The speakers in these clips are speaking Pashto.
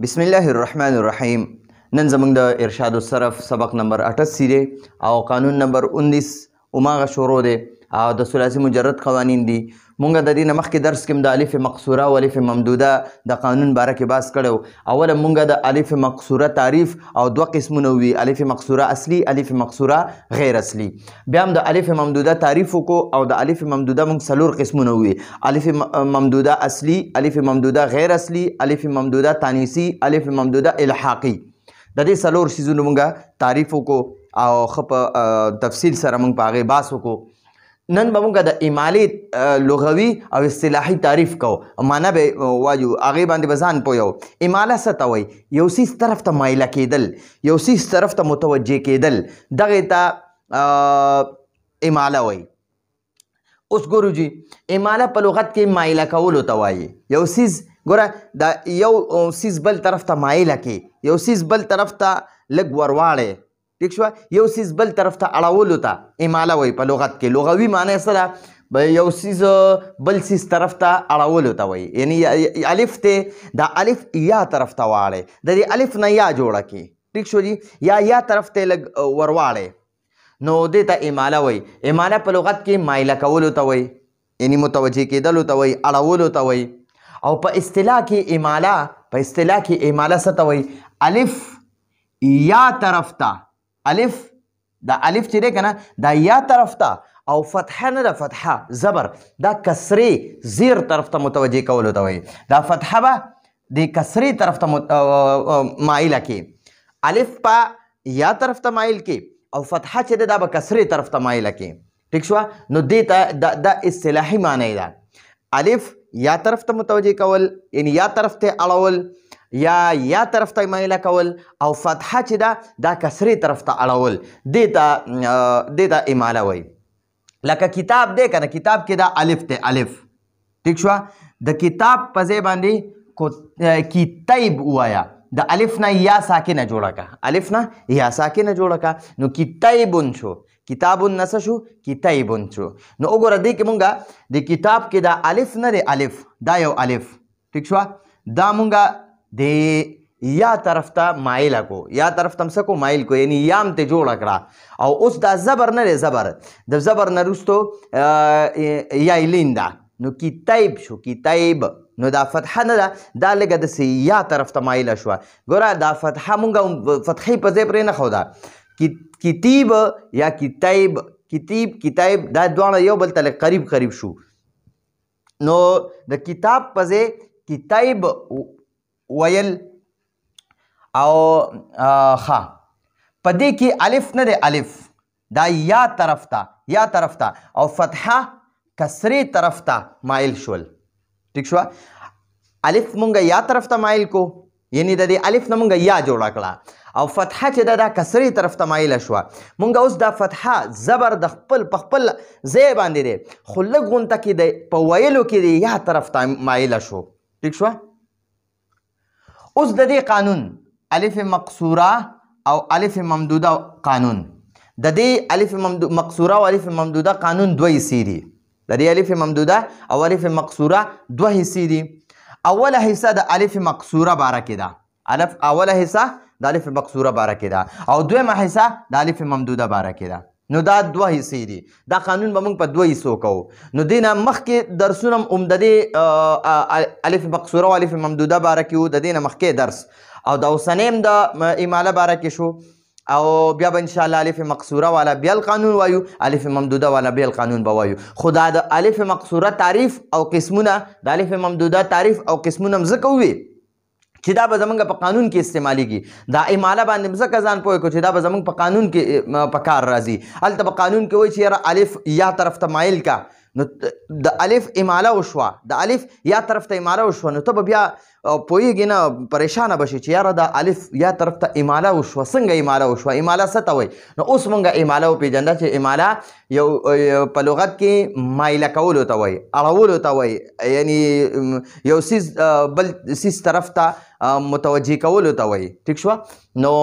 بسم الله الرحمن الرحیم. نن زموږ د ارشاد الصرف سبق نمبر 88 دی او قانون نمبر 19 اوماغه شروع دی او د ثلاثي مجرد قوانین دي. مونږ د دې نه مخکې درس کې د الف مقصوره او الف ممدوده د قانون باره کې بحث کړو. اوله مونږ د الف مقصوره تعریف او دوه قسمونه وي، الف مقصوره اصلي، الف مقصوره غیر اصلي. بیا هم د الف ممدوده تعریف وکړو او د الف ممدوده مونږ څلور قسمونه وي، الف ممدوده اصلي، الف ممدوده غیر اصلي، الف ممدوده تانیثي، الف ممدوده الحاقي. د دې څلور څیزونو مونږ تعریف وکړو او ښه په تفصیل سره مونږ په هغې بحث وکړو. نن به مونږ د امالې لغوي او اصطلاحي تعریف کوو، معنا به وایو، هغې باندې به ځان پوهیو. اماله څه ته وایي؟ یو څیز طرف ته مایله کېدل، یو څیز طرف ته متوجه کېدل، دغې ته اماله وایي. اوس ګورو جي، اماله په لغت کې مایله کولو ته وایي. یو څیز ګوره، دا یو څیز بل طرف ته مایله کې، یو څیز بل طرف ته لږ ورواړی، ٹھیک شوه، یو څیز بل طرف ته اړولو ته اماله وایي په لغت کې. لغوي معنی څه ده؟ یو څیز بل څیز طرف ته اړولو ته وایي. یعنی الف ته دا الف یا طرف ته واړی، د دې الف نه یا جوړه کړي، ٹھیک شو جي، یا طرف ته لږ ورواړی، نو دې ته اماله وایي. اماله په لغت کې مایله کولو ته وایي، یعنی متوجه کېدلو ته وایي، اړولو ته وایي. او په اصطلاح کې اماله څه ته وایي؟ الف یا طرف ته، الف دا الف چې دی که نه دا یا طرف ته او فتحه نه ده، فتحه زبر، دا کسرې زیر طرف ته متوجه کولو ته وایي. دا فتحه به د کسرې طرف ته مایله کې، الف په یا طرف ته مایل کې او فتحه چې ده دا به کسرې طرف ته مایله کې، ټیک شوه. نو دې ته دا اصطلاحي معنی ده، الف یا طرف ته متوجه کول، یعنی یا طرف ته اړول، یا طرف ته مایله کول، او فتحه چې ده دا کسرې طرف ته اړول، دې ته اماله وایي. لکه کتاب دی که نه، کتاب کې دا الف دی، الف، ټیک شوه. د کتاب په ځای باندې کتیب ووایه، د الف نه یا ساکنه جوړه که، الف نه یا ساکنه جوړه که، نو کتیبون شو، کتابون نه څه شو؟ کتیبون شو. نو وګوره دې کې مونږ د کتاب کې دا الف نه دی، الف دا یو الف، ټیک شوه، دا مونږ د یا طرف ته مایله کو، یا طرف ته څه کو؟ مایل کو، یعنی یام ته جوړه کړه. او اوس دا زبر نه دی، زبر د زبر نه وروستو یا لین ده، نو کتیب شو، کتیب. نو دا فتحه نه ده، دا لږه داسې یا طرف ته مایله شوه. ګوره دا فتحه مونږ فتحې په ځای پرې نه ښوده، کتیب یا کتیب، کتیب دا دواړه یو بل ته قریب قریب شو. نو د کتاب په ځای کتیب ویل. او ښه، په دې کې الف نه دی، الف دا یا طرف ته او فتحه کسرې طرف ته مایل شول، ټیک شوه. الف مونږ یا طرف ته مایل کو، یعنی د دې الف نه مونږ یا جوړه کړه، او فتحه چې ده دا کسرې طرف ته مایله شوه. مونږ اوس دا فتحه زبر د په خپل ځای باندې دی، خو لږ غونته کې دی، په ویلو کې دی یا طرف ته مایله شو، ټیک شوه. اوس د دې قانون الف مقصوره او الف ممدوده قانون، د دې الف مقصوره او الف ممدوده قانون دوه حصې دي. د دې الف ممدوده او الف مقصوره دوه حصې دي. اوله حصه د الف مقصوره باره کې ده، اوله حصه د الف مقصوره باره کې ده، او دویمه حصه د الف ممدوده باره کې ده. نو دا دوه حصې دي. دا قانون به موږ په دوه حصو کوو. نو دې نه مخکې درسونه هم د دې الف مقصوره او الف ممدوده باره کې وو، د دې نه مخکې درس، او د اوسنۍ هم د اماله باره کې شو. او بیا به انشاءالله الف مقصوره والا بیل قانون وایو، الف ممدوده والا بیل قانون به وایو. خو دا د الف مقصوره تعریف او قسمونه، د الف ممدوده تعریف او قسمونه هم ځکه ووي چې دا به زمونږ په قانون کې استعمالیږي. دا اماله باندې ځکه ځان پوه کړو چې دا به زمونږ په قانون کې په کار راځي. هلته په قانون کې وایي چې یاره الف یا طرف ته مایل کا، نو د الف اماله وشوه، د الف یا طرف ته اماله وشوه، نو ته به بیا پوهیږي نه، پریشانه بشي چې یاره د الف یا طرف ته اماله وشوه، څنګه اماله وشوه، اماله څه ته وایي. نو اوس مونږ اماله وپېژنده چې اماله یو په لغت کې مایله کولو ته وایي، اړولو ته وایي، یعنی یو څیز بل څیز طرف ته متوجه کولو ته وایي، ټیک شوه. نو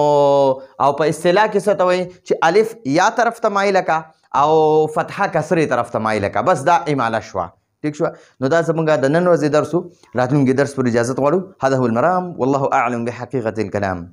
او په اصطلاح کې څه ته وایي چې الف یا طرف ته مایله کا او فتحه کسرې طرف ته مایله کا، بس دا اماله شوه، ټیک شو نو دا زمونږ د نن ورځې درس و راتلونکي درس پر اجازت غواړو هذا هو المرام والله اعلم بحقیقة الكلام